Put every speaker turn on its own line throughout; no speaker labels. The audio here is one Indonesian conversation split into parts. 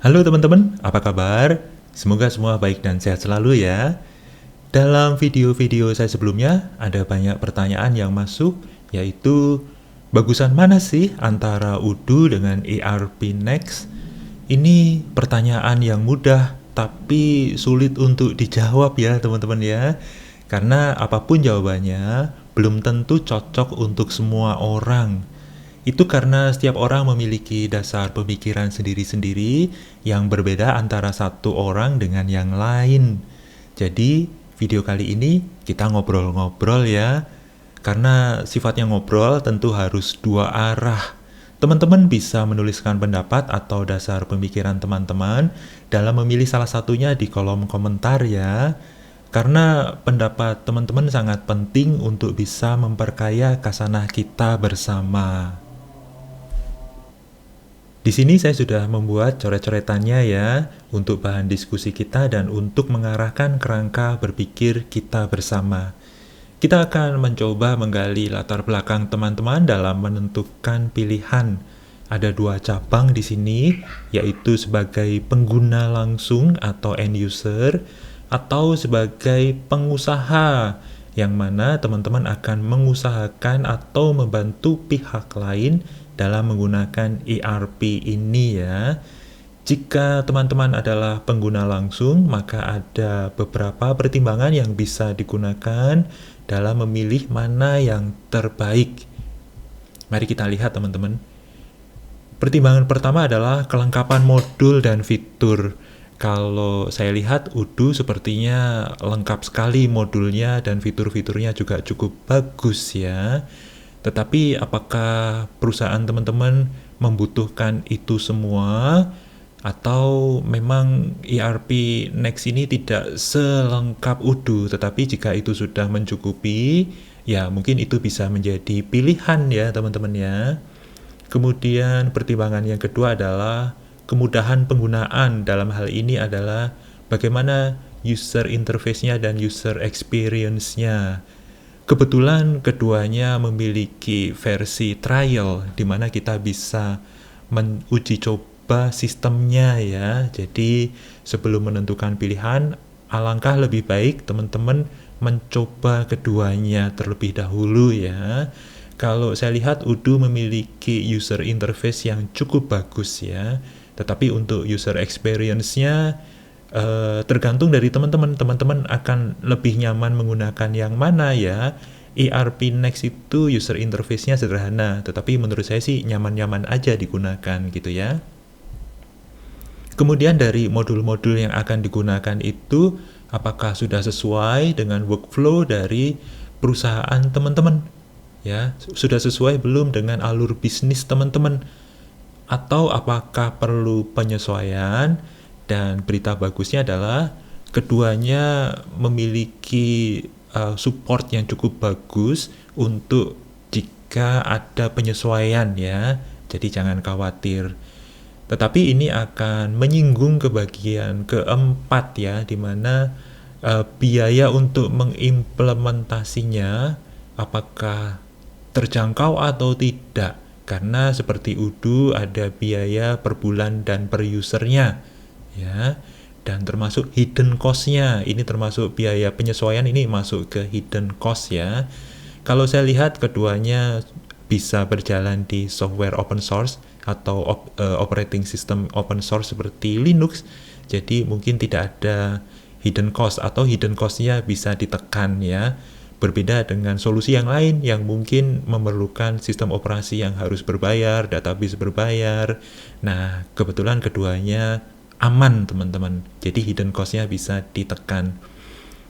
Halo teman-teman, apa kabar? Semoga semua baik dan sehat selalu ya. Dalam video-video saya sebelumnya, ada banyak pertanyaan yang masuk, yaitu bagusan mana sih antara Odoo dengan ERP Next? Ini pertanyaan yang mudah, tapi sulit untuk dijawab ya teman-teman ya. Karena apapun jawabannya, belum tentu cocok untuk semua orang. Itu karena setiap orang memiliki dasar pemikiran sendiri-sendiri yang berbeda antara satu orang dengan yang lain. Jadi, video kali ini kita ngobrol-ngobrol ya. Karena sifatnya ngobrol tentu harus dua arah. Teman-teman bisa menuliskan pendapat atau dasar pemikiran teman-teman dalam memilih salah satunya di kolom komentar ya. Karena pendapat teman-teman sangat penting untuk bisa memperkaya khasanah kita bersama. Di sini saya sudah membuat coret-coretannya ya, untuk bahan diskusi kita dan untuk mengarahkan kerangka berpikir kita bersama. Kita akan mencoba menggali latar belakang teman-teman dalam menentukan pilihan. Ada dua cabang di sini, yaitu sebagai pengguna langsung atau end user, atau sebagai pengusaha, yang mana teman-teman akan mengusahakan atau membantu pihak lain dalam menggunakan ERP ini ya. Jika teman-teman adalah pengguna langsung, maka ada beberapa pertimbangan yang bisa digunakan dalam memilih mana yang terbaik. Mari kita lihat teman-teman. Pertimbangan pertama adalah kelengkapan modul dan fitur. Kalau saya lihat Odoo sepertinya lengkap sekali modulnya dan fitur-fiturnya juga cukup bagus ya. Tetapi apakah perusahaan teman-teman membutuhkan itu semua? Atau memang ERP Next ini tidak selengkap Odoo, tetapi jika itu sudah mencukupi, ya mungkin itu bisa menjadi pilihan ya teman-teman ya. Kemudian pertimbangan yang kedua adalah kemudahan penggunaan. Dalam hal ini adalah bagaimana user interface-nya dan user experience-nya. Kebetulan keduanya memiliki versi trial, di mana kita bisa menguji coba sistemnya ya. Jadi sebelum menentukan pilihan, alangkah lebih baik teman-teman mencoba keduanya terlebih dahulu ya. Kalau saya lihat Odoo memiliki user interface yang cukup bagus ya. Tetapi untuk user experience-nya tergantung dari teman-teman. Teman-teman akan lebih nyaman menggunakan yang mana ya. ERP Next itu user interface-nya sederhana, tetapi menurut saya sih nyaman-nyaman aja digunakan gitu ya. Kemudian dari modul-modul yang akan digunakan itu, apakah sudah sesuai dengan workflow dari perusahaan teman-teman? Ya, sudah sesuai belum dengan alur bisnis teman-teman? Atau apakah perlu penyesuaian? Dan berita bagusnya adalah keduanya memiliki support yang cukup bagus untuk jika ada penyesuaian ya. Jadi jangan khawatir. Tetapi ini akan menyinggung ke bagian keempat ya, di mana biaya untuk mengimplementasinya apakah terjangkau atau tidak. Karena seperti Odoo ada biaya per bulan dan per usernya ya, dan termasuk hidden cost-nya. Ini termasuk biaya penyesuaian, ini masuk ke hidden cost ya. Kalau saya lihat keduanya bisa berjalan di software open source atau operating system open source seperti Linux, jadi mungkin tidak ada hidden cost atau hidden cost-nya bisa ditekan ya. Berbeda dengan solusi yang lain yang mungkin memerlukan sistem operasi yang harus berbayar, database berbayar. Nah, kebetulan keduanya aman teman-teman, jadi hidden cost-nya bisa ditekan.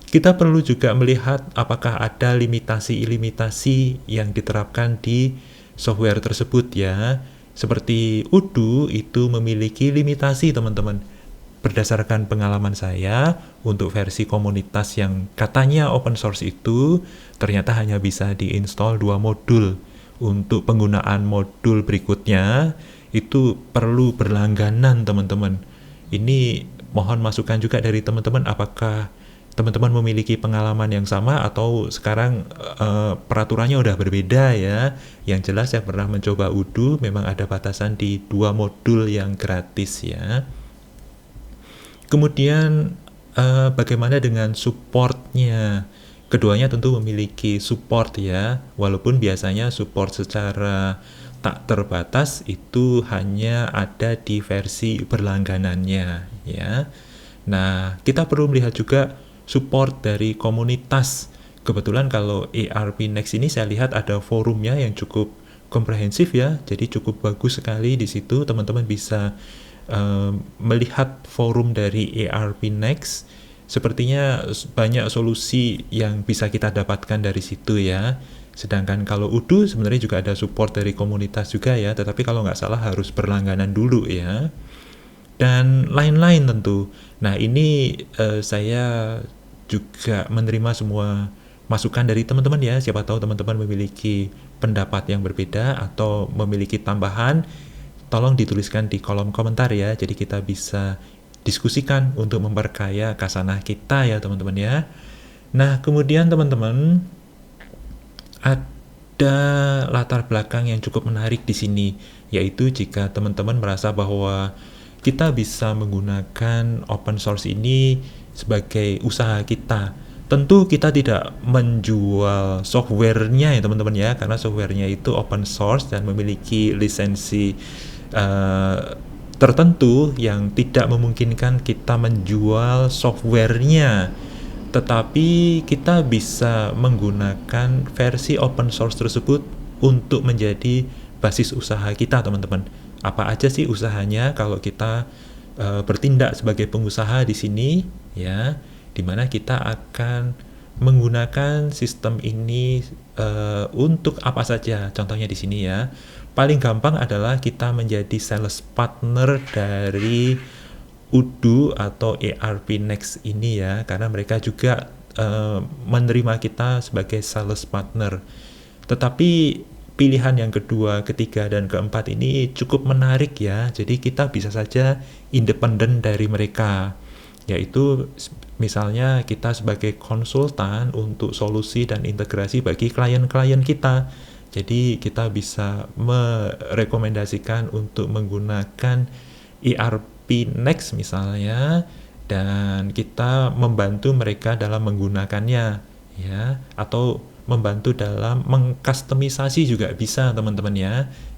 Kita perlu juga melihat apakah ada limitasi-limitasi yang diterapkan di software tersebut ya. Seperti Odoo itu memiliki limitasi teman-teman. Berdasarkan pengalaman saya, untuk versi komunitas yang katanya open source itu, ternyata hanya bisa diinstal 2 modul. Untuk penggunaan modul berikutnya, itu perlu berlangganan teman-teman. Ini mohon masukan juga dari teman-teman, apakah teman-teman memiliki pengalaman yang sama atau sekarang peraturannya udah berbeda ya. Yang jelas saya pernah mencoba Odoo, memang ada batasan di 2 modul yang gratis ya. Kemudian bagaimana dengan supportnya? Keduanya tentu memiliki support ya, walaupun biasanya support secara tak terbatas itu hanya ada di versi berlangganannya ya. Nah, kita perlu melihat juga support dari komunitas. Kebetulan kalau ERP Next ini saya lihat ada forumnya yang cukup komprehensif ya, jadi cukup bagus sekali di situ. Teman-teman bisa melihat forum dari ERP Next. Sepertinya banyak solusi yang bisa kita dapatkan dari situ ya. Sedangkan kalau Udu sebenarnya juga ada support dari komunitas juga ya, tetapi kalau nggak salah harus berlangganan dulu ya. Dan lain-lain tentu. Nah ini saya juga menerima semua masukan dari teman-teman ya. Siapa tahu teman-teman memiliki pendapat yang berbeda atau memiliki tambahan, tolong dituliskan di kolom komentar ya. Jadi kita bisa diskusikan untuk memperkaya kasanah kita ya teman-teman ya. Nah kemudian teman-teman ada latar belakang yang cukup menarik di sini, yaitu jika teman-teman merasa bahwa kita bisa menggunakan open source ini sebagai usaha kita. Tentu kita tidak menjual softwarenya ya teman-teman ya, karena softwarenya itu open source dan memiliki lisensi tertentu yang tidak memungkinkan kita menjual softwarenya. Tetapi kita bisa menggunakan versi open source tersebut untuk menjadi basis usaha kita teman-teman. Apa aja sih usahanya kalau kita bertindak sebagai pengusaha di sini ya, dimana kita akan menggunakan sistem ini untuk apa saja. Contohnya di sini ya, paling gampang adalah kita menjadi sales partner dari Udu atau ERP Next ini ya, karena mereka juga menerima kita sebagai sales partner. Tetapi pilihan yang kedua, ketiga, dan keempat ini cukup menarik ya. Jadi kita bisa saja independen dari mereka, yaitu misalnya kita sebagai konsultan untuk solusi dan integrasi bagi klien-klien kita. Jadi kita bisa merekomendasikan untuk menggunakan ERP Next misalnya, dan kita membantu mereka dalam menggunakannya ya, atau membantu dalam mengkustomisasi juga bisa teman-teman ya.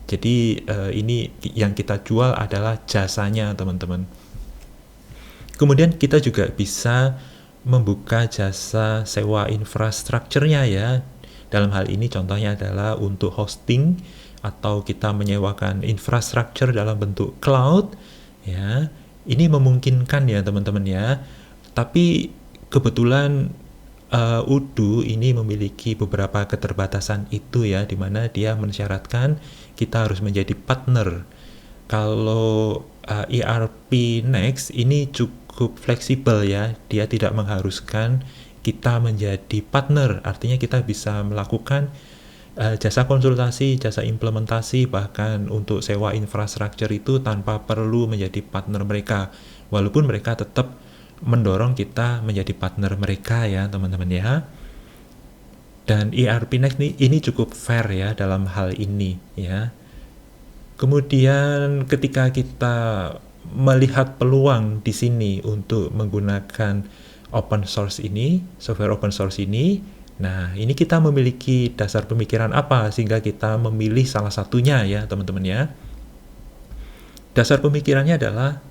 Jadi ini yang kita jual adalah jasanya teman-teman. Kemudian kita juga bisa membuka jasa sewa infrastrukturnya ya. Dalam hal ini contohnya adalah untuk hosting, atau kita menyewakan infrastruktur dalam bentuk cloud ya. Ini memungkinkan ya teman-teman ya. Tapi kebetulan Udu ini memiliki beberapa keterbatasan itu ya, dimana dia mensyaratkan kita harus menjadi partner. Kalau ERP Next ini cukup fleksibel ya, dia tidak mengharuskan kita menjadi partner, artinya kita bisa melakukan jasa konsultasi, jasa implementasi, bahkan untuk sewa infrastruktur itu tanpa perlu menjadi partner mereka, walaupun mereka tetap mendorong kita menjadi partner mereka ya teman-teman ya. Dan ERP Next ini cukup fair ya dalam hal ini ya. Kemudian ketika kita melihat peluang di sini untuk menggunakan open source ini, software open source ini, nah ini kita memiliki dasar pemikiran apa sehingga kita memilih salah satunya ya teman-teman ya. Dasar pemikirannya adalah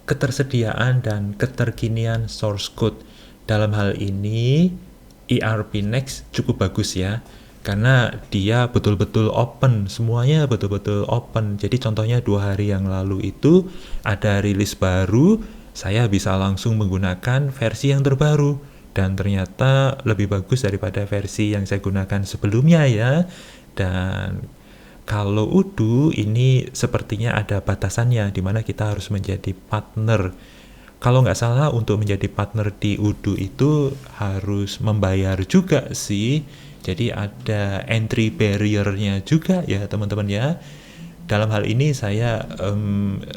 ketersediaan dan keterkinian source code. Dalam hal ini ERP Next cukup bagus ya, karena dia betul-betul open, semuanya betul-betul open. Jadi contohnya 2 hari yang lalu itu ada rilis baru, saya bisa langsung menggunakan versi yang terbaru, dan ternyata lebih bagus daripada versi yang saya gunakan sebelumnya ya. Dan kalau Udu ini sepertinya ada batasannya, di mana kita harus menjadi partner. Kalau nggak salah untuk menjadi partner di Udu itu harus membayar juga sih. Jadi ada entry barrier-nya juga ya teman-teman ya. Dalam hal ini saya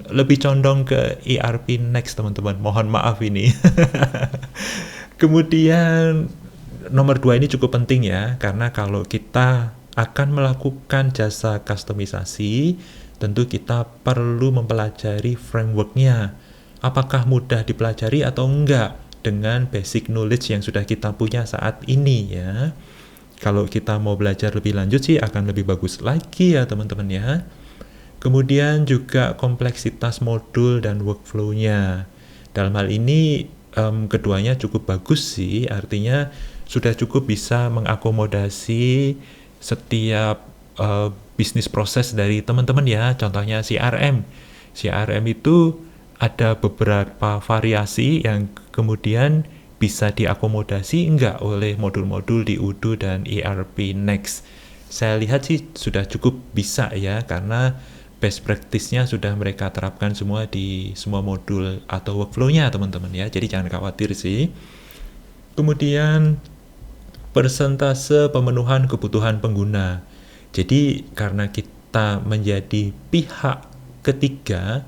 lebih condong ke ERP Next teman-teman. Mohon maaf ini. Kemudian nomor 2 ini cukup penting ya, karena kalau kita akan melakukan jasa kustomisasi, tentu kita perlu mempelajari framework-nya. apakah mudah dipelajari atau enggak dengan basic knowledge yang sudah kita punya saat ini ya. Kalau kita mau belajar lebih lanjut sih akan lebih bagus lagi ya teman-teman ya. Kemudian juga kompleksitas modul dan workflow-nya. Dalam hal ini keduanya cukup bagus sih, artinya sudah cukup bisa mengakomodasi setiap bisnis proses dari teman-teman ya. Contohnya CRM. CRM itu ada beberapa variasi yang kemudian bisa diakomodasi enggak oleh modul-modul di Odoo dan ERP Next. Saya lihat sih sudah cukup bisa ya, karena best practice-nya sudah mereka terapkan semua di semua modul atau workflow-nya teman-teman ya, jadi jangan khawatir sih. Kemudian persentase pemenuhan kebutuhan pengguna. Jadi karena kita menjadi pihak ketiga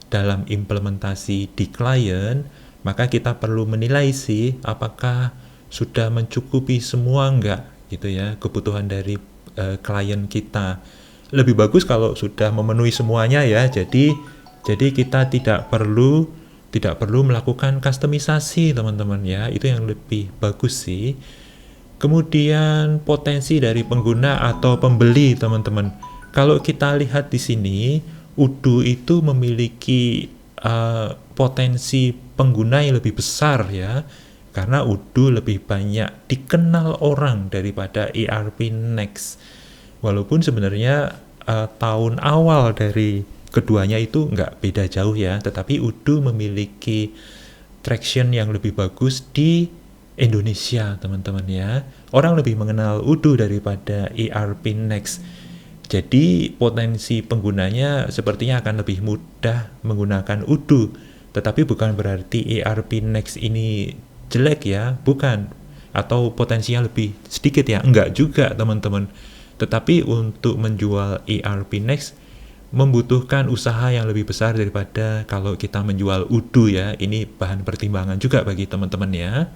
dalam implementasi di klien, maka kita perlu menilai sih apakah sudah mencukupi semua enggak gitu ya kebutuhan dari klien kita. Lebih bagus kalau sudah memenuhi semuanya ya. Jadi kita tidak perlu melakukan customisasi teman-teman ya. Itu yang lebih bagus sih. Kemudian potensi dari pengguna atau pembeli teman-teman. Kalau kita lihat di sini, Odoo itu memiliki potensi pengguna yang lebih besar ya, karena Odoo lebih banyak dikenal orang daripada ERP Next. Walaupun sebenarnya tahun awal dari keduanya itu nggak beda jauh ya, tetapi Odoo memiliki traction yang lebih bagus di Indonesia teman-teman ya. Orang lebih mengenal Odoo daripada ERP Next. Jadi potensi penggunanya sepertinya akan lebih mudah menggunakan Odoo. Tetapi bukan berarti ERP Next ini jelek ya, bukan. Atau potensinya lebih sedikit ya, enggak juga teman-teman. Tetapi untuk menjual ERP Next membutuhkan usaha yang lebih besar daripada kalau kita menjual Odoo ya. Ini bahan pertimbangan juga bagi teman-teman ya.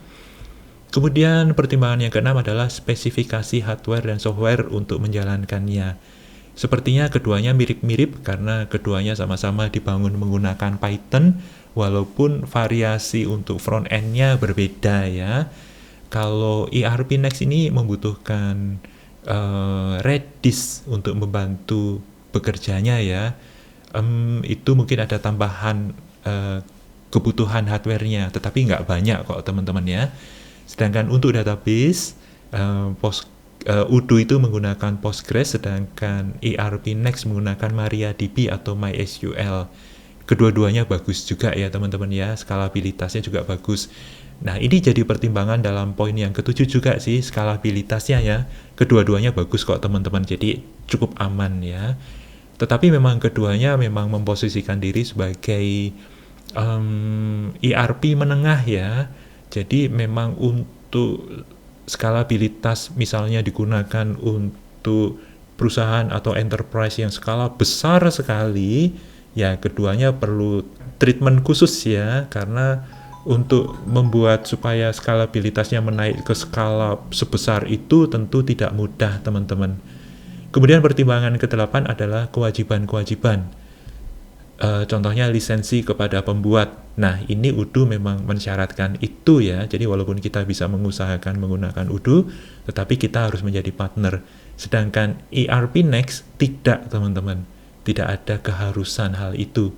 Kemudian pertimbangan yang keenam adalah spesifikasi hardware dan software untuk menjalankannya. Sepertinya keduanya mirip-mirip karena keduanya sama-sama dibangun menggunakan Python, walaupun variasi untuk front end-nya berbeda ya. Kalau ERP Next ini membutuhkan Redis untuk membantu bekerjanya ya. Itu mungkin ada tambahan kebutuhan hardware-nya, tetapi nggak banyak kok teman-teman ya. Sedangkan untuk database, Odoo itu menggunakan Postgres, sedangkan ERP Next menggunakan MariaDB atau MySQL. Kedua-duanya bagus juga ya teman-teman ya, skalabilitasnya juga bagus. Nah ini jadi pertimbangan dalam poin yang ketujuh juga sih, skalabilitasnya ya. Kedua-duanya bagus kok teman-teman, jadi cukup aman ya. Tetapi memang keduanya memang memposisikan diri sebagai ERP menengah ya. Jadi memang untuk skalabilitas misalnya digunakan untuk perusahaan atau enterprise yang skala besar sekali, ya keduanya perlu treatment khusus ya, karena untuk membuat supaya skalabilitasnya menaik ke skala sebesar itu tentu tidak mudah teman-teman. Kemudian pertimbangan ke-8 adalah kewajiban-kewajiban. Contohnya lisensi kepada pembuat. Nah, ini Odoo memang mensyaratkan itu ya. Jadi walaupun kita bisa mengusahakan menggunakan Odoo, tetapi kita harus menjadi partner. Sedangkan ERP Next tidak, teman-teman. Tidak ada keharusan hal itu.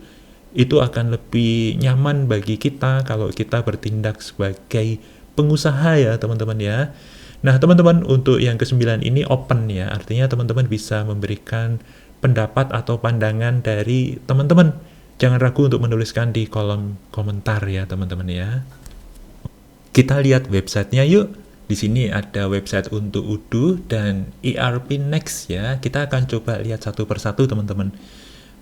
Itu akan lebih nyaman bagi kita kalau kita bertindak sebagai pengusaha ya, teman-teman ya. Nah, teman-teman, untuk yang ke-9 ini open ya. Artinya teman-teman bisa memberikan pendapat atau pandangan dari teman-teman. Jangan ragu untuk menuliskan di kolom komentar ya teman-teman ya. Kita lihat websitenya yuk. Di sini ada website untuk Odoo dan ERP Next ya. Kita akan coba lihat satu persatu teman-teman.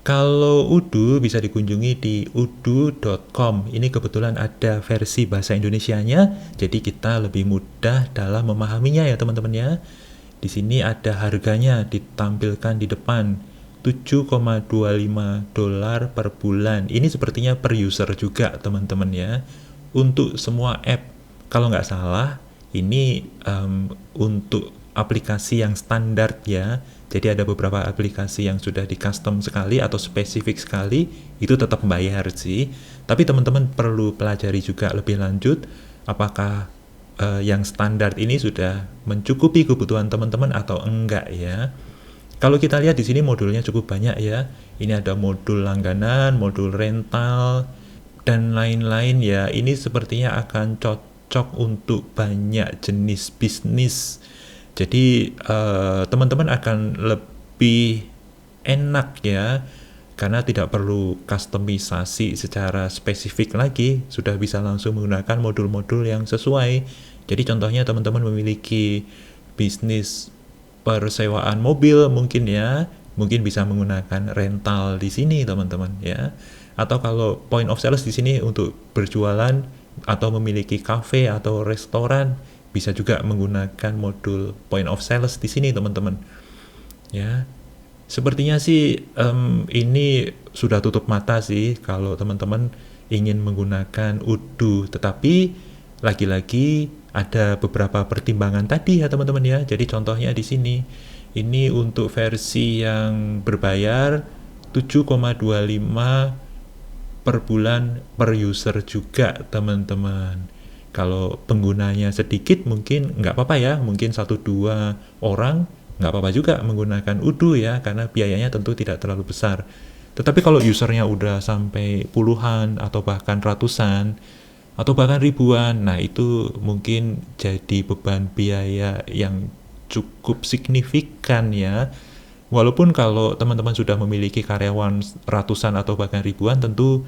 Kalau Odoo bisa dikunjungi di odoo.com. Ini kebetulan ada versi bahasa Indonesianya, jadi kita lebih mudah dalam memahaminya ya teman-teman ya. Di sini ada harganya ditampilkan di depan. $7,25 per bulan. Ini sepertinya per user juga teman-teman ya. Untuk semua app, kalau nggak salah, ini untuk aplikasi yang standar ya. Jadi ada beberapa aplikasi yang sudah di custom sekali atau spesifik sekali, itu tetap bayar sih. Tapi teman-teman perlu pelajari juga lebih lanjut apakah yang standar ini sudah mencukupi kebutuhan teman-teman atau enggak ya. Kalau kita lihat di sini modulnya cukup banyak ya. Ini ada modul langganan, modul rental, dan lain-lain ya. Ini sepertinya akan cocok untuk banyak jenis bisnis. Jadi teman-teman akan lebih enak ya, karena tidak perlu kustomisasi secara spesifik lagi, sudah bisa langsung menggunakan modul-modul yang sesuai. Jadi contohnya teman-teman memiliki bisnis persewaan mobil mungkin ya, mungkin bisa menggunakan rental di sini teman-teman ya. Atau kalau point of sales di sini untuk berjualan atau memiliki cafe atau restoran, bisa juga menggunakan modul point of sales di sini teman-teman ya. Sepertinya sih ini sudah tutup mata sih kalau teman-teman ingin menggunakan Odoo, tetapi lagi-lagi ada beberapa pertimbangan tadi ya teman-teman ya. Jadi contohnya di sini ini untuk versi yang berbayar 7,25 per bulan per user juga teman-teman. Kalau penggunanya sedikit mungkin nggak apa-apa ya, mungkin 1-2 orang nggak apa-apa juga menggunakan Odoo ya, karena biayanya tentu tidak terlalu besar. Tetapi kalau usernya udah sampai puluhan atau bahkan ratusan atau bahkan ribuan, nah itu mungkin jadi beban biaya yang cukup signifikan ya. Walaupun kalau teman-teman sudah memiliki karyawan ratusan atau bahkan ribuan, tentu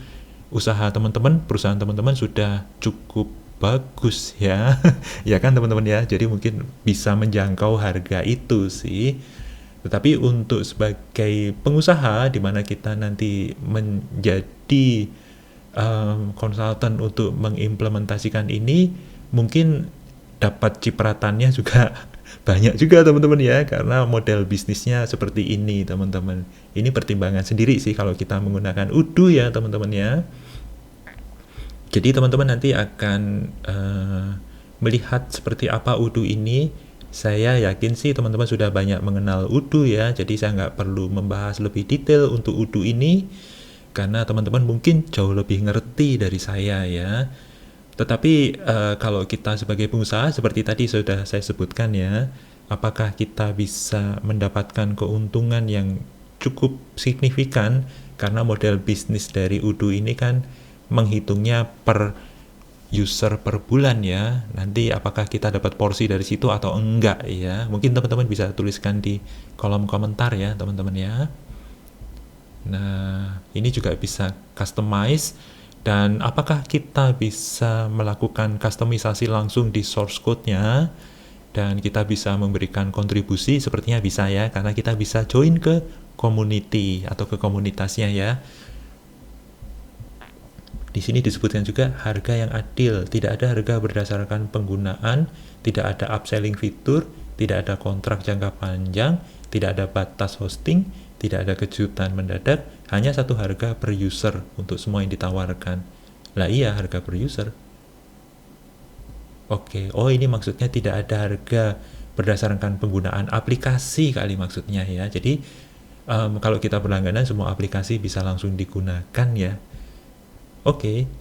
usaha teman-teman, perusahaan teman-teman sudah cukup bagus ya. Ya kan teman-teman ya, jadi mungkin bisa menjangkau harga itu sih. Tetapi untuk sebagai pengusaha di mana kita nanti menjadi konsultan untuk mengimplementasikan ini, mungkin dapat cipratannya juga banyak juga teman-teman ya, karena model bisnisnya seperti ini teman-teman. Ini pertimbangan sendiri sih kalau kita menggunakan Odoo ya teman-teman ya. Jadi teman-teman nanti akan melihat seperti apa Odoo ini. Saya yakin sih teman-teman sudah banyak mengenal Odoo ya, jadi saya nggak perlu membahas lebih detail untuk Odoo ini, karena teman-teman mungkin jauh lebih ngerti dari saya ya. Tetapi kalau kita sebagai pengusaha, seperti tadi sudah saya sebutkan ya, apakah kita bisa mendapatkan keuntungan yang cukup signifikan, karena model bisnis dari Odoo ini kan menghitungnya per user per bulan ya. Nanti apakah kita dapat porsi dari situ atau enggak ya, mungkin teman-teman bisa tuliskan di kolom komentar ya teman-teman ya. Nah ini juga bisa customize. Dan apakah kita bisa melakukan kustomisasi langsung di source code-nya dan kita bisa memberikan kontribusi? Sepertinya bisa ya, karena kita bisa join ke community atau ke komunitasnya ya. Di sini disebutkan juga harga yang adil, tidak ada harga berdasarkan penggunaan, tidak ada upselling fitur, tidak ada kontrak jangka panjang, tidak ada batas hosting, tidak ada kejutan mendadak, hanya satu harga per user untuk semua yang ditawarkan. Lah iya, harga per user. Oke, oh ini maksudnya tidak ada harga berdasarkan penggunaan aplikasi kali maksudnya ya. Jadi kalau kita berlangganan semua aplikasi bisa langsung digunakan ya. Oke,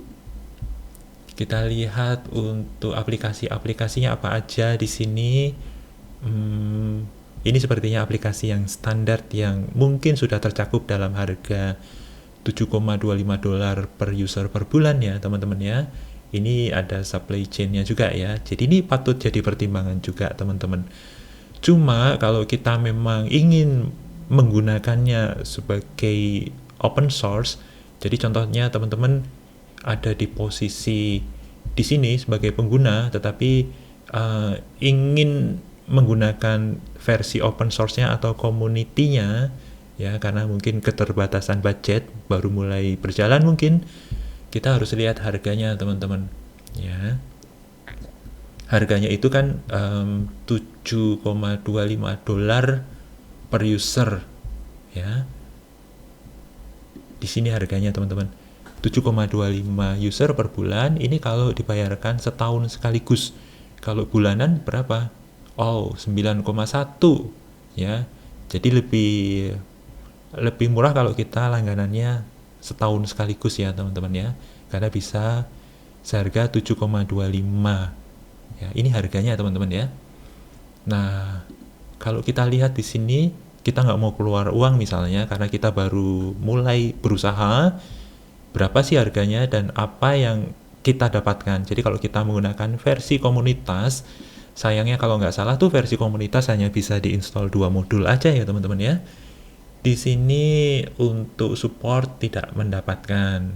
kita lihat untuk aplikasinya apa aja di sini. Ini sepertinya aplikasi yang standar yang mungkin sudah tercakup dalam harga $7,25 per user per bulan ya teman-teman ya. Ini ada supply chain-nya juga ya. Jadi ini patut jadi pertimbangan juga teman-teman. Cuma kalau kita memang ingin menggunakannya sebagai open source, jadi contohnya teman-teman ada di posisi di sini sebagai pengguna, tetapi ingin menggunakan versi open source-nya atau community-nya ya, karena mungkin keterbatasan budget, baru mulai berjalan mungkin, kita harus lihat harganya teman-teman ya. Harganya itu kan $7,25 per user ya. Di sini harganya teman-teman 7,25 user per bulan. Ini kalau dibayarkan setahun sekaligus. Kalau bulanan berapa? Oh, 9,1 ya. Jadi lebih murah kalau kita langganannya setahun sekaligus ya teman-teman ya. Karena bisa seharga 7,25 ya. Ini harganya teman-teman ya. Nah, kalau kita lihat di sini, kita nggak mau keluar uang misalnya karena kita baru mulai berusaha, berapa sih harganya dan apa yang kita dapatkan. Jadi kalau kita menggunakan versi komunitas, sayangnya kalau nggak salah tuh versi komunitas hanya bisa diinstal 2 modul aja ya teman-teman ya. Di sini untuk support tidak mendapatkan.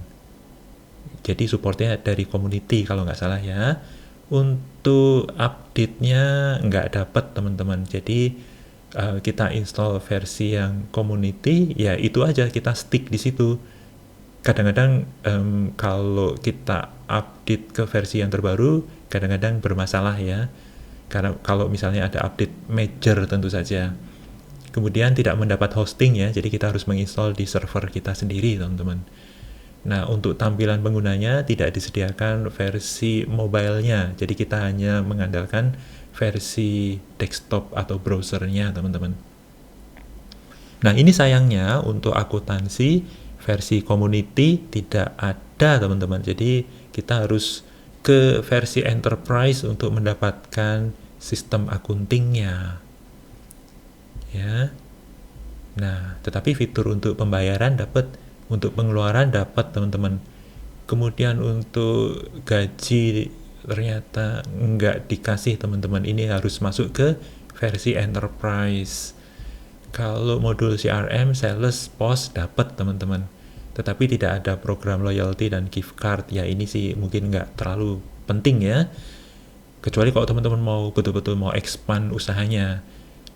Jadi supportnya dari community kalau nggak salah ya. Untuk update-nya nggak dapat teman-teman. Jadi kita install versi yang community, ya itu aja kita stick di situ. Kadang-kadang kalau kita update ke versi yang terbaru, kadang-kadang bermasalah ya. Karena kalau misalnya ada update major tentu saja. Kemudian tidak mendapat hosting ya, jadi kita harus menginstall di server kita sendiri teman-teman. Nah, untuk tampilan penggunanya tidak disediakan versi mobile-nya, jadi kita hanya mengandalkan versi desktop atau browsernya, teman-teman. Nah, ini sayangnya untuk akuntansi versi community tidak ada, teman-teman. Jadi, kita harus ke versi enterprise untuk mendapatkan sistem akuntingnya. Ya. Nah, tetapi fitur untuk pembayaran dapat, untuk pengeluaran dapat teman-teman. Kemudian untuk gaji ternyata nggak dikasih teman-teman, ini harus masuk ke versi enterprise. Kalau modul CRM, sales, post dapat teman-teman, tetapi tidak ada program loyalty dan gift card. Ya ini sih mungkin nggak terlalu penting ya, kecuali kalau teman-teman mau betul-betul mau expand usahanya.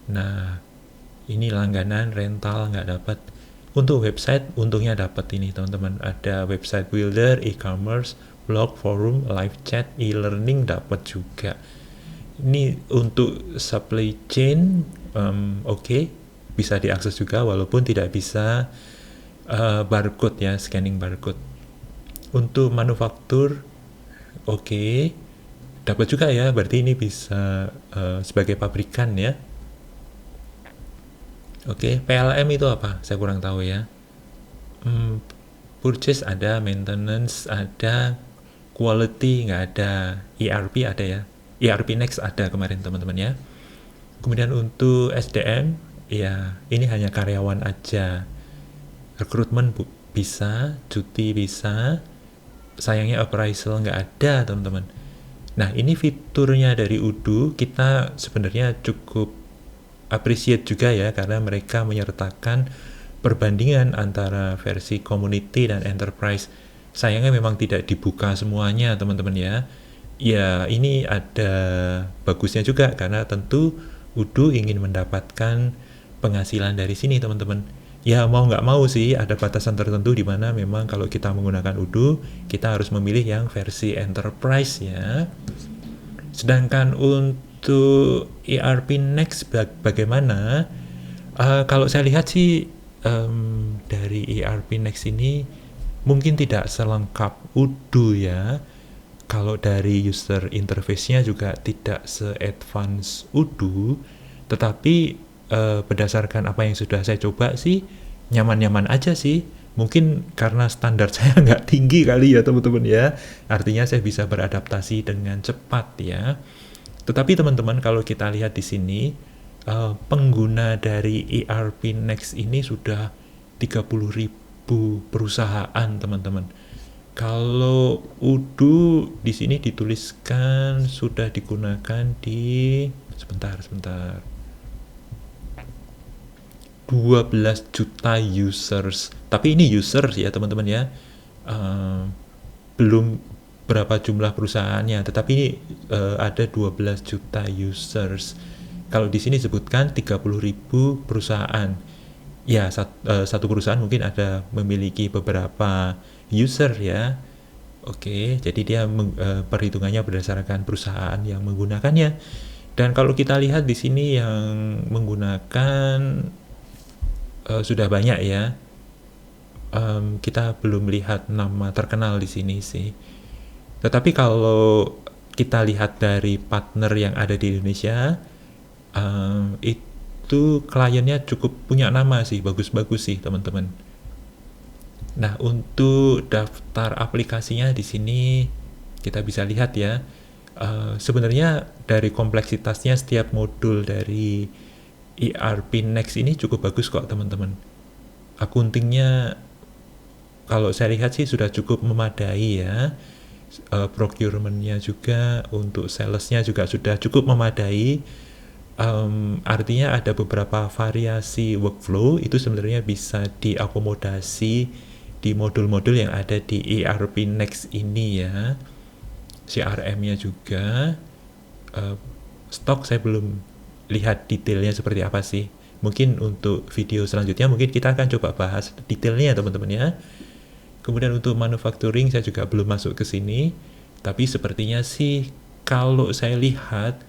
Nah, ini langganan rental nggak dapat. Untuk website untungnya dapat ini teman-teman, ada website builder, e-commerce, blog, forum, live chat, e-learning dapat juga. Ini untuk supply chain oke, bisa diakses juga walaupun tidak bisa barcode ya, scanning barcode. Untuk manufaktur oke, dapat juga ya, berarti ini bisa sebagai pabrikan ya. Oke, PLM itu apa? Saya kurang tahu ya. Purchase ada, maintenance ada, quality nggak ada, ERP ada ya. ERP Next ada kemarin teman-teman ya. Kemudian untuk SDM, ya ini hanya karyawan aja. Rekrutmen bisa, cuti bisa, sayangnya appraisal nggak ada teman-teman. Nah ini fiturnya dari Odoo, kita sebenarnya cukup appreciate juga ya, karena mereka menyertakan perbandingan antara versi community dan enterprise. Sayangnya memang tidak dibuka semuanya teman-teman ya. Ya ini ada bagusnya juga, karena tentu Odoo ingin mendapatkan penghasilan dari sini teman-teman. Ya mau nggak mau sih ada batasan tertentu di mana memang kalau kita menggunakan Odoo kita harus memilih yang versi enterprise ya. Sedangkan untuk ERP Next bagaimana? Kalau saya lihat sih dari ERP Next ini mungkin tidak selengkap Odoo ya. Kalau dari user interface-nya juga tidak se-advance Odoo, tetapi berdasarkan apa yang sudah saya coba sih nyaman-nyaman aja sih. Mungkin karena standar saya nggak tinggi kali ya teman-teman ya, artinya saya bisa beradaptasi dengan cepat ya. Tetapi teman-teman kalau kita lihat di sini pengguna dari ERP Next ini sudah 30.000 perusahaan teman-teman. Kalau Odoo di sini dituliskan sudah digunakan di sebentar 12 juta users. Tapi ini users ya teman-teman ya. Belum berapa jumlah perusahaannya, tetapi ini ada 12 juta users. Kalau di sini sebutkan 30.000 perusahaan. Ya, satu perusahaan mungkin ada memiliki beberapa user ya. Oke, jadi dia perhitungannya berdasarkan perusahaan yang menggunakannya. Dan kalau kita lihat di sini yang menggunakan sudah banyak ya. Kita belum lihat nama terkenal di sini sih. Tetapi kalau kita lihat dari partner yang ada di Indonesia, Itu kliennya cukup punya nama sih, bagus-bagus sih teman-teman. Nah, untuk daftar aplikasinya di sini kita bisa lihat ya. Sebenarnya dari kompleksitasnya setiap modul dari ERP Next ini cukup bagus kok teman-teman. Akuntingnya kalau saya lihat sih sudah cukup memadai ya. Procurement-nya juga, untuk sales-nya juga sudah cukup memadai. Artinya ada beberapa variasi workflow itu sebenarnya bisa diakomodasi di modul-modul yang ada di ERP Next ini ya. CRM-nya juga. Stok saya belum lihat detailnya seperti apa sih. Mungkin untuk video selanjutnya mungkin kita akan coba bahas detailnya teman-teman ya. Kemudian untuk manufacturing saya juga belum masuk ke sini, tapi sepertinya sih kalau saya lihat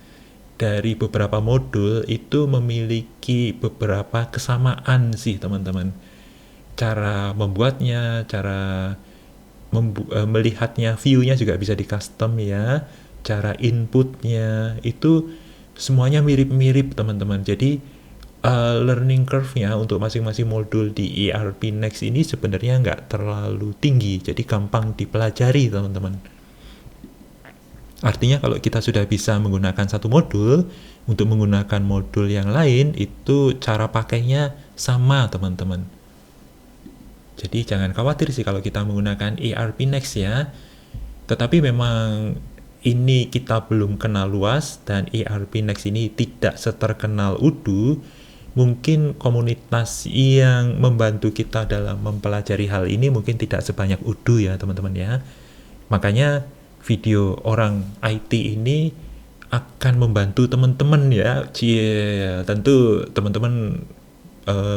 dari beberapa modul itu memiliki beberapa kesamaan sih teman-teman. Cara membuatnya, cara melihatnya, view-nya juga bisa di custom ya. Cara inputnya itu semuanya mirip-mirip teman-teman. Jadi learning curve-nya untuk masing-masing modul di ERP Next ini sebenarnya nggak terlalu tinggi, jadi gampang dipelajari teman-teman. Artinya kalau kita sudah bisa menggunakan satu modul, untuk menggunakan modul yang lain itu cara pakainya sama teman-teman. Jadi jangan khawatir sih kalau kita menggunakan ERP Next ya. Tetapi memang ini kita belum kenal luas dan ERP Next ini tidak seterkenal Odoo. Mungkin komunitas yang membantu kita dalam mempelajari hal ini mungkin tidak sebanyak Odoo ya teman-teman ya. Makanya video orang IT ini akan membantu teman-teman ya. Tentu teman-teman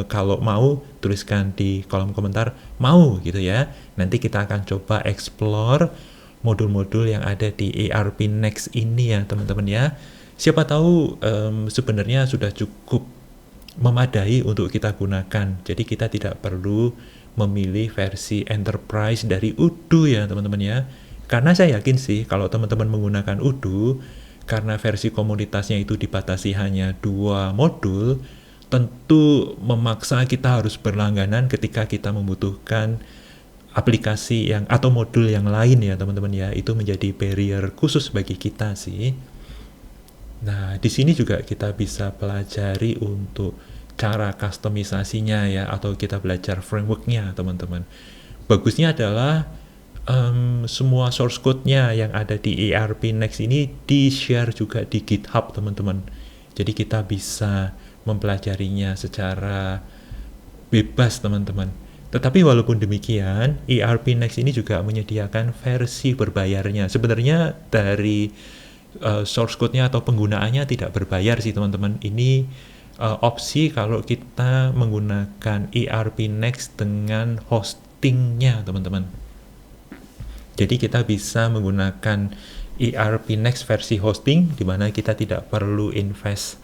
kalau mau tuliskan di kolom komentar mau gitu ya. Nanti kita akan coba explore modul-modul yang ada di ERP Next ini ya teman-teman ya. Siapa tahu sebenarnya sudah cukup memadai untuk kita gunakan. Jadi kita tidak perlu memilih versi enterprise dari Odoo ya teman-teman ya. Karena saya yakin sih kalau teman-teman menggunakan Odoo, karena versi komunitasnya itu dibatasi hanya 2 modul, tentu memaksa kita harus berlangganan ketika kita membutuhkan aplikasi yang atau modul yang lain ya teman-teman ya. Itu menjadi barrier khusus bagi kita sih. Nah, di sini juga kita bisa pelajari untuk cara customisasinya ya, atau kita belajar frameworknya teman-teman. Bagusnya adalah semua source code-nya yang ada di ERP Next ini di-share juga di GitHub teman-teman. Jadi kita bisa mempelajarinya secara bebas teman-teman. Tetapi walaupun demikian, ERP Next ini juga menyediakan versi berbayarnya. Sebenarnya dari source code-nya atau penggunaannya tidak berbayar sih teman-teman. Ini opsi kalau kita menggunakan ERP Next dengan hostingnya teman-teman. Jadi kita bisa menggunakan ERP Next versi hosting, di mana kita tidak perlu invest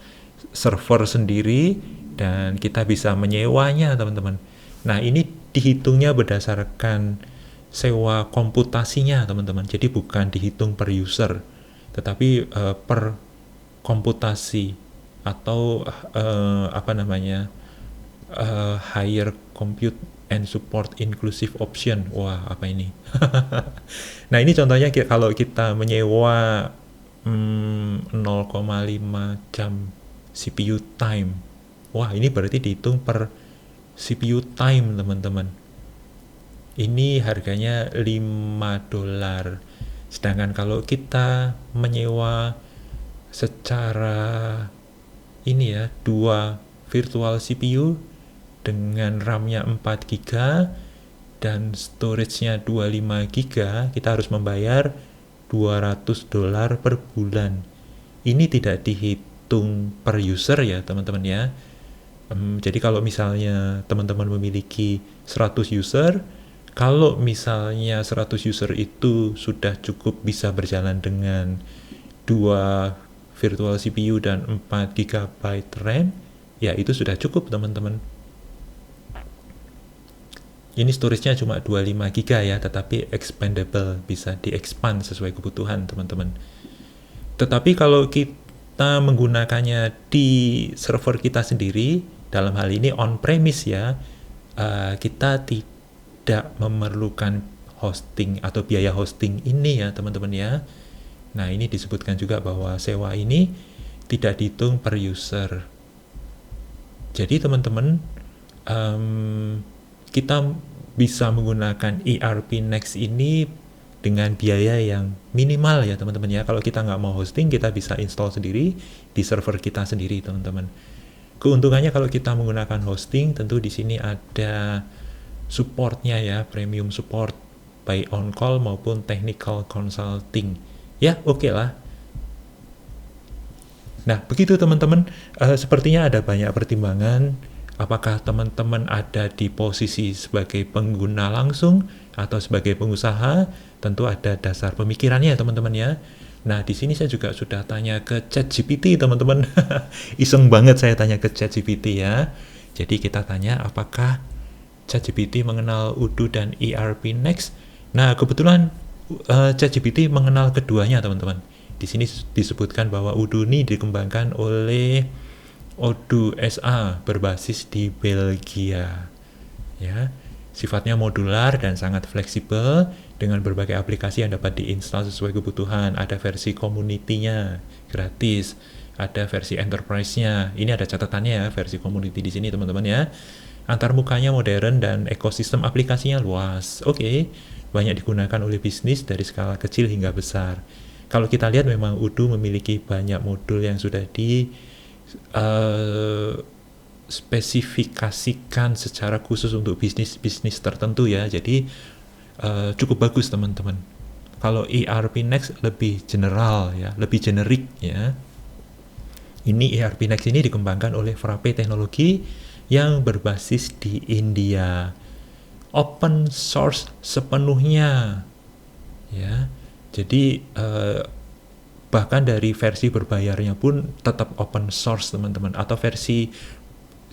server sendiri dan kita bisa menyewanya teman-teman. Nah ini dihitungnya berdasarkan sewa komputasinya teman-teman. Jadi bukan dihitung per user, tetapi per komputasi atau higher compute and support inclusive option. Wah, apa ini? Nah, ini contohnya kalau kita menyewa 0,5 jam CPU time. Wah, ini berarti dihitung per CPU time, teman-teman. Ini harganya $5. Sedangkan kalau kita menyewa secara ini ya, 2 virtual CPU dengan RAM-nya 4 GB dan storage-nya 25 GB, kita harus membayar $200 per bulan. Ini tidak dihitung per user ya teman-teman ya. Jadi kalau misalnya teman-teman memiliki 100 user, kalau misalnya 100 user itu sudah cukup bisa berjalan dengan 2 virtual CPU dan 4 GB RAM, ya itu sudah cukup teman-teman. Ini storage-nya cuma 25 GB ya, tetapi expandable, bisa di-expand sesuai kebutuhan teman-teman. Tetapi kalau kita menggunakannya di server kita sendiri, dalam hal ini on-premise ya, kita tidak memerlukan hosting atau biaya hosting ini ya teman-teman ya. Nah ini disebutkan juga bahwa sewa ini tidak dihitung per user. Jadi teman-teman, kita bisa menggunakan ERP Next ini dengan biaya yang minimal ya teman-teman ya. Kalau kita nggak mau hosting, kita bisa install sendiri di server kita sendiri teman-teman. Keuntungannya kalau kita menggunakan hosting, tentu di sini ada supportnya ya, premium support baik on call maupun technical consulting. Ya oke lah. Nah begitu teman-teman, sepertinya ada banyak pertimbangan. Apakah teman-teman ada di posisi sebagai pengguna langsung atau sebagai pengusaha? Tentu ada dasar pemikirannya teman-teman ya. Nah di sini saya juga sudah tanya ke ChatGPT teman-teman. Iseng banget saya tanya ke ChatGPT ya. Jadi kita tanya apakah ChatGPT mengenal Odoo dan ERP Next. Nah kebetulan ChatGPT mengenal keduanya teman-teman. Di sini disebutkan bahwa Odoo ini dikembangkan oleh Odoo SA berbasis di Belgia. Ya, sifatnya modular dan sangat fleksibel dengan berbagai aplikasi yang dapat diinstal sesuai kebutuhan. Ada versi community-nya gratis, ada versi enterprise-nya. Ini ada catatannya ya, versi community di sini teman-teman ya. Antarmukanya modern dan ekosistem aplikasinya luas. Oke, banyak digunakan oleh bisnis dari skala kecil hingga besar. Kalau kita lihat memang Odoo memiliki banyak modul yang sudah spesifikasikan secara khusus untuk bisnis-bisnis tertentu ya. Jadi cukup bagus teman-teman. Kalau ERP Next lebih general ya, lebih generik ya. Ini ERP Next ini dikembangkan oleh Frappe Teknologi yang berbasis di India. Open source sepenuhnya ya. Jadi bahkan dari versi berbayarnya pun tetap open source teman-teman, atau versi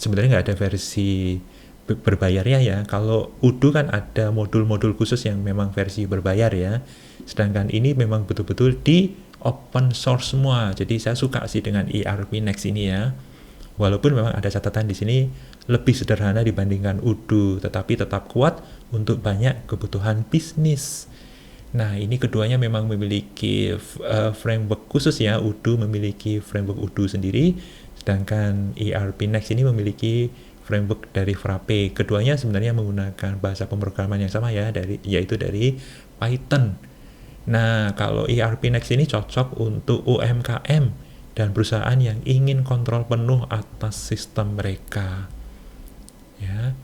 sebenarnya nggak ada versi berbayarnya ya. Kalau Odoo kan ada modul-modul khusus yang memang versi berbayar ya, sedangkan ini memang betul-betul di open source semua. Jadi saya suka sih dengan ERP Next ini ya, walaupun memang ada catatan di sini lebih sederhana dibandingkan Odoo, tetapi tetap kuat untuk banyak kebutuhan bisnis. Nah ini keduanya memang memiliki framework khusus ya. Odoo memiliki framework Odoo sendiri, sedangkan ERP Next ini memiliki framework dari Frappe. Keduanya sebenarnya menggunakan bahasa pemrograman yang sama ya, yaitu dari Python. Nah kalau ERP Next ini cocok untuk UMKM dan perusahaan yang ingin kontrol penuh atas sistem mereka ya.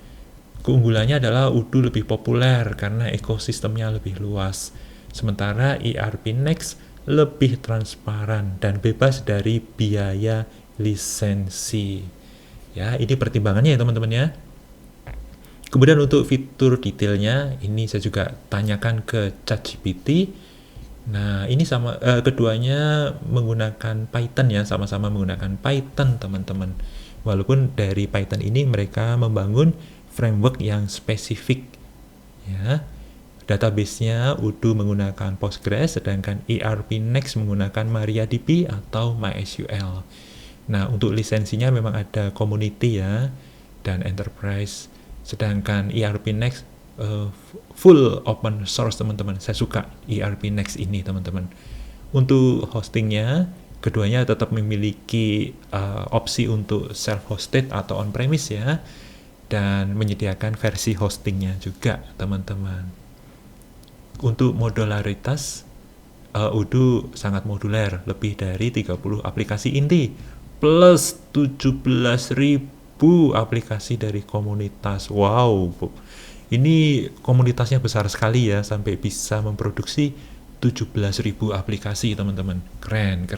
Keunggulannya adalah Odoo lebih populer karena ekosistemnya lebih luas, sementara ERP Next lebih transparan dan bebas dari biaya lisensi. Ya, ini pertimbangannya ya teman-teman ya. Kemudian untuk fitur detailnya, ini saya juga tanyakan ke ChatGPT. Nah, ini sama keduanya menggunakan Python ya, sama-sama menggunakan Python teman-teman. Walaupun dari Python ini mereka membangun framework yang spesifik ya. Database-nya Odoo menggunakan Postgres, sedangkan ERP Next menggunakan MariaDB atau MySQL. Nah untuk lisensinya memang ada community ya dan enterprise, sedangkan ERP Next full open source teman-teman. Saya suka ERP Next ini teman-teman. Untuk hostingnya keduanya tetap memiliki opsi untuk self-hosted atau on-premise ya, dan menyediakan versi hostingnya juga teman-teman. Untuk modularitas, Odoo sangat moduler, lebih dari 30 aplikasi inti plus 17.000 aplikasi dari komunitas. Wow, ini komunitasnya besar sekali ya, sampai bisa memproduksi 17.000 aplikasi teman-teman. Keren.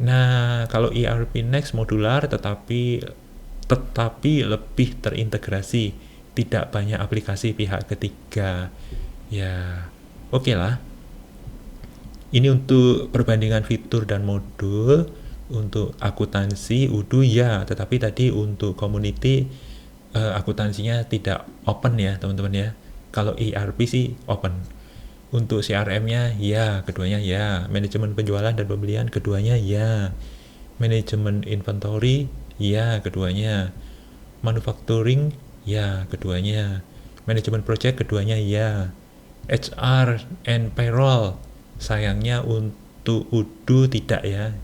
Nah kalau ERP Next modular tetapi lebih terintegrasi, tidak banyak aplikasi pihak ketiga ya. Oke lah. Ini untuk perbandingan fitur dan modul. Untuk akuntansi Odoo ya, tetapi tadi untuk community akuntansinya tidak open ya teman-teman ya. Kalau ERP sih open. Untuk CRM-nya, ya, keduanya ya. Manajemen penjualan dan pembelian, keduanya ya. Manajemen inventory, ya, keduanya. Manufacturing, ya, keduanya. Manajemen project, keduanya ya. HR and payroll, sayangnya untuk UDU tidak ya.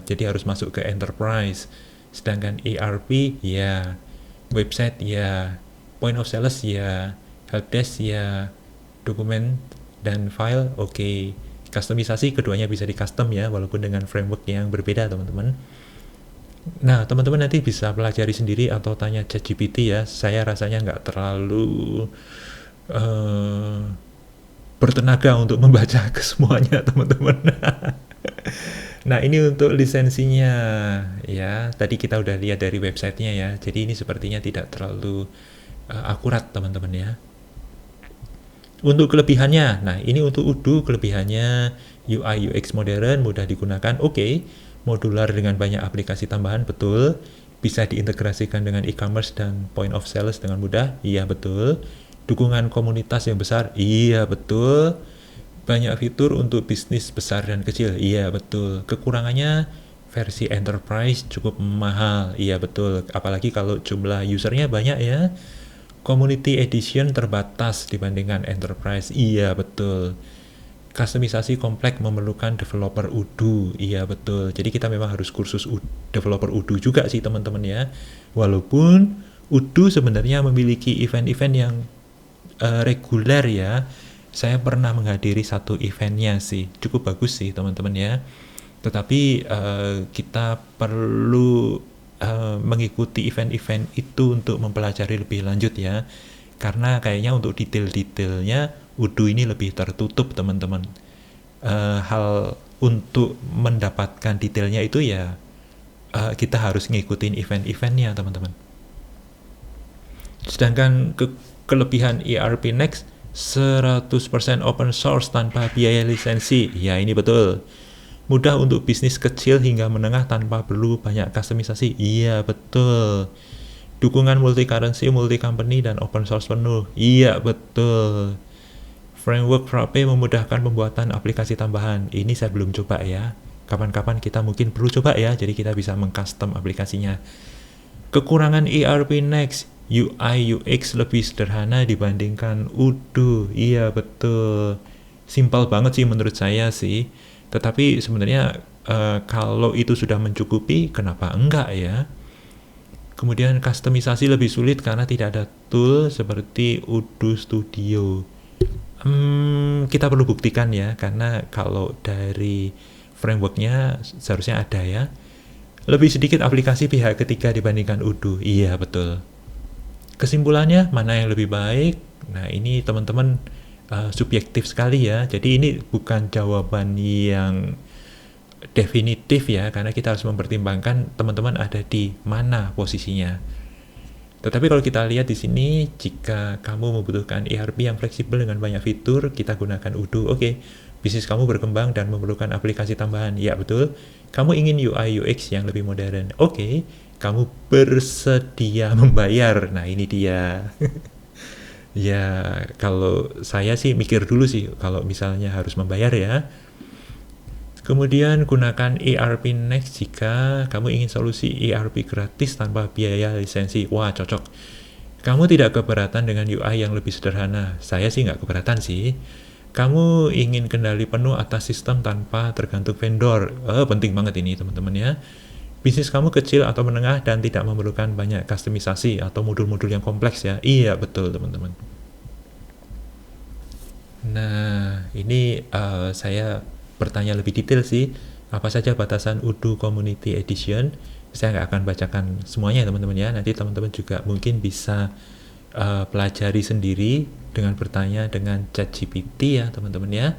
Jadi harus masuk ke enterprise. Sedangkan ERP, ya. Website, ya. Point of sales, ya. Helpdesk, ya. Dokumen dan file, oke. Customisasi keduanya bisa di custom ya, walaupun dengan framework yang berbeda teman-teman. Nah, teman-teman nanti bisa pelajari sendiri atau tanya ChatGPT ya. Saya rasanya nggak terlalu eh, bertenaga untuk membaca ke semuanya, teman-teman. Nah, ini untuk lisensinya ya. Tadi kita udah lihat dari websitenya ya. Jadi ini sepertinya tidak terlalu akurat, teman-teman ya. Untuk kelebihannya, nah ini untuk UDU kelebihannya UI UX modern, mudah digunakan, oke. Modular dengan banyak aplikasi tambahan, betul. Bisa diintegrasikan dengan e-commerce dan point of sales dengan mudah, iya betul. Dukungan komunitas yang besar, iya betul. Banyak fitur untuk bisnis besar dan kecil, iya betul. Kekurangannya versi enterprise cukup mahal, iya betul. Apalagi kalau jumlah usernya banyak ya. Community edition terbatas dibandingkan enterprise, iya betul. Customisasi kompleks memerlukan developer UDU, iya betul. Jadi kita memang harus kursus developer UDU juga sih teman-teman ya. Walaupun UDU sebenarnya memiliki event-event yang reguler ya. Saya pernah menghadiri satu eventnya sih, cukup bagus sih teman-teman ya. Tetapi kita perlu mengikuti event-event itu untuk mempelajari lebih lanjut ya, karena kayaknya untuk detail-detailnya UDU ini lebih tertutup teman-teman. Hal untuk mendapatkan detailnya itu ya kita harus ngikutin event-eventnya teman-teman. Sedangkan kelebihan ERP Next 100% open source tanpa biaya lisensi, ya ini betul. Mudah untuk bisnis kecil hingga menengah tanpa perlu banyak customisasi. Iya, betul. Dukungan multi currency, multi company, dan open source penuh. Iya, betul. Framework Frappe memudahkan pembuatan aplikasi tambahan. Ini saya belum coba ya. Kapan-kapan kita mungkin perlu coba ya, jadi kita bisa mengcustom aplikasinya. Kekurangan ERP Next, UI UX lebih sederhana dibandingkan UDU. Iya, betul. Simpel banget sih menurut saya sih. Tetapi sebenarnya kalau itu sudah mencukupi, kenapa enggak ya? Kemudian customisasi lebih sulit karena tidak ada tool seperti UDU Studio. Kita perlu buktikan ya, karena kalau dari frameworknya seharusnya ada ya. Lebih sedikit aplikasi pihak ketiga dibandingkan UDU. Iya, betul. Kesimpulannya, mana yang lebih baik? Nah, ini teman-teman subjektif sekali ya. Jadi ini bukan jawaban yang definitif ya, karena kita harus mempertimbangkan teman-teman ada di mana posisinya. Tetapi kalau kita lihat di sini, jika kamu membutuhkan ERP yang fleksibel dengan banyak fitur, kita gunakan UDU. Oke. Bisnis kamu berkembang dan memerlukan aplikasi tambahan. Ya, betul. Kamu ingin UI UX yang lebih modern. Oke. Kamu bersedia membayar. Nah, ini dia. Ya, kalau saya sih mikir dulu sih kalau misalnya harus membayar ya. Kemudian gunakan ERP Next jika kamu ingin solusi ERP gratis tanpa biaya lisensi. Wah, cocok. Kamu tidak keberatan dengan UI yang lebih sederhana. Saya sih nggak keberatan sih. Kamu ingin kendali penuh atas sistem tanpa tergantung vendor. Penting banget ini teman-teman ya. Bisnis kamu kecil atau menengah dan tidak memerlukan banyak customisasi atau modul-modul yang kompleks ya. Iya, betul teman-teman. Nah, ini saya bertanya lebih detail sih. Apa saja batasan UDU Community Edition? Saya nggak akan bacakan semuanya teman-teman ya. Nanti teman-teman juga mungkin bisa pelajari sendiri dengan bertanya dengan ChatGPT ya teman-teman ya.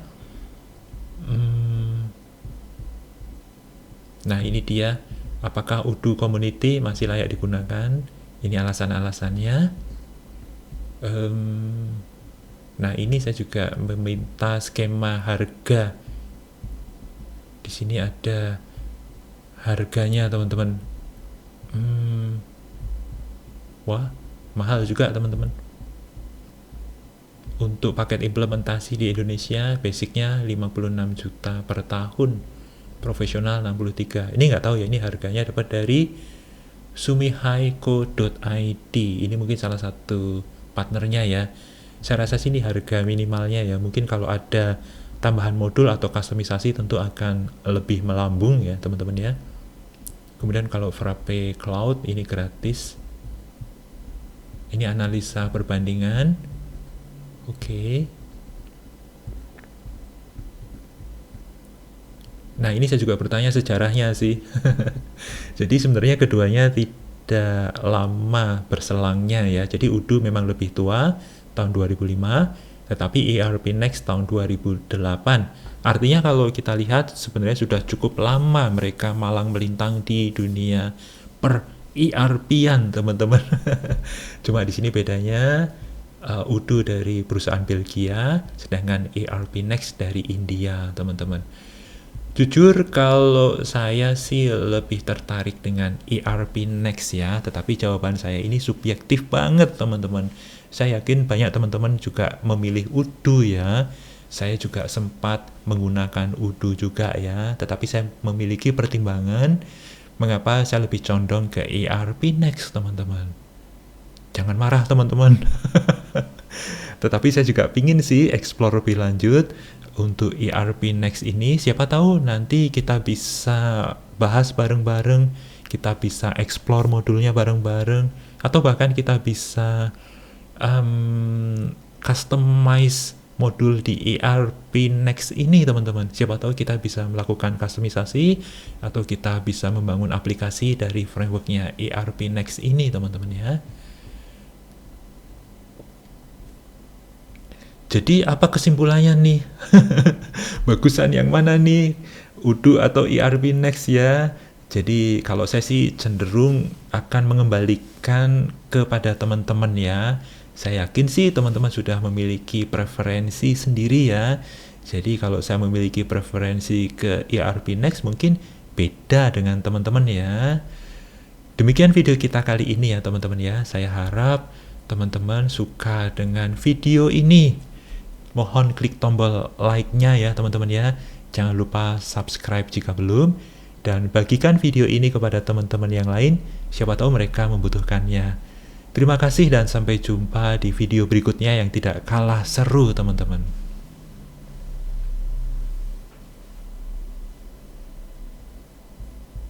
Nah, ini dia. Apakah UDU Community masih layak digunakan? Ini alasan-alasannya. Nah, ini saya juga meminta skema harga. Di sini ada harganya, teman-teman. Wah, mahal juga, teman-teman. Untuk paket implementasi di Indonesia basicnya 56 juta per tahun, profesional 63. Ini nggak tahu ya, ini harganya dapat dari sumihaiko.id. Ini mungkin salah satu partnernya ya. Saya rasa sih ini harga minimalnya ya. Mungkin kalau ada tambahan modul atau kustomisasi tentu akan lebih melambung ya teman-teman ya. Kemudian kalau Frappe Cloud ini gratis. Ini analisa perbandingan. Oke. Nah, ini saya juga bertanya sejarahnya sih. Jadi sebenarnya keduanya tidak lama berselangnya ya. Jadi Odoo memang lebih tua, tahun 2005, tetapi ERP Next tahun 2008. Artinya kalau kita lihat sebenarnya sudah cukup lama mereka malang melintang di dunia per ERP-an, teman-teman. Cuma di sini bedanya Odoo dari perusahaan Belgia, sedangkan ERP Next dari India, teman-teman. Jujur kalau saya sih lebih tertarik dengan ERP Next ya, tetapi jawaban saya ini subjektif banget teman-teman. Saya yakin banyak teman-teman juga memilih Odoo ya. Saya juga sempat menggunakan Odoo juga ya, tetapi saya memiliki pertimbangan mengapa saya lebih condong ke ERP Next teman-teman. Jangan marah teman-teman. Tetapi saya juga pingin sih explore lebih lanjut untuk ERP Next ini. Siapa tahu nanti kita bisa bahas bareng-bareng, kita bisa explore modulnya bareng-bareng, atau bahkan kita bisa customize modul di ERP Next ini teman-teman. Siapa tahu kita bisa melakukan customisasi atau kita bisa membangun aplikasi dari frameworknya ERP Next ini teman-teman ya. Jadi apa kesimpulannya nih? Bagusan yang mana nih? Odoo atau ERP Next ya? Jadi kalau saya sih cenderung akan mengembalikan kepada teman-teman ya. Saya yakin sih teman-teman sudah memiliki preferensi sendiri ya. Jadi kalau saya memiliki preferensi ke ERP Next mungkin beda dengan teman-teman ya. Demikian video kita kali ini ya teman-teman ya. Saya harap teman-teman suka dengan video ini. Mohon klik tombol like-nya ya teman-teman ya. Jangan lupa subscribe jika belum. Dan bagikan video ini kepada teman-teman yang lain. Siapa tahu mereka membutuhkannya. Terima kasih dan sampai jumpa di video berikutnya yang tidak kalah seru teman-teman.